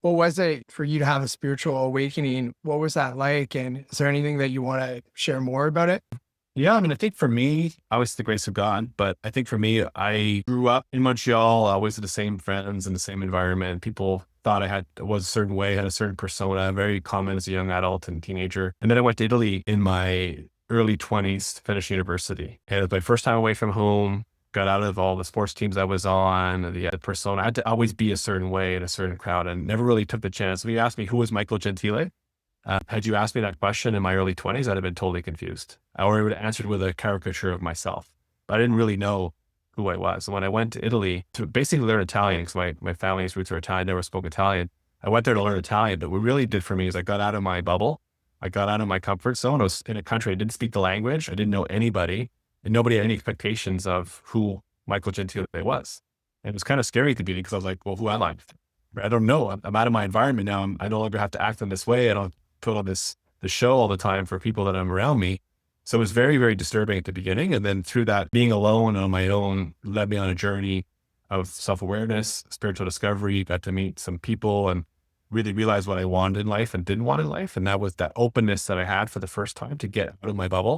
What was it for you to have a spiritual awakening? What was that like? And is there anything that you want to share more about it? Yeah, I mean, I think for me, obviously the grace of God, but I think for me, I grew up in Montreal, always with the same friends in the same environment. People thought was a certain way, had a certain persona, very common as a young adult and teenager. And then I went to Italy in my early 20s to finish university. And it was my first time away from home, got out of all the sports teams I was on, the persona. I had to always be a certain way in a certain crowd and never really took the chance. If you asked me who was Michael Gentile, had you asked me that question in my early 20s, I'd have been totally confused. I would have answered with a caricature of myself. But I didn't really know who I was. And when I went to Italy to basically learn Italian, because my family's roots are Italian, never spoke Italian. I went there to learn Italian. But what really did for me is I got out of my bubble. I got out of my comfort zone. I was in a country I didn't speak the language. I didn't know anybody, and nobody had any expectations of who Michael Gentile was. And it was kind of scary at the beginning because I was like, well, who am I? I don't know. I'm out of my environment now. I no longer have to act in this way. I don't put on the show all the time for people that I'm around me. So it was very, very disturbing at the beginning. And then through that, being alone on my own led me on a journey of self-awareness, spiritual discovery, got to meet some people and really realize what I wanted in life and didn't want in life. And that was that openness that I had for the first time to get out of my bubble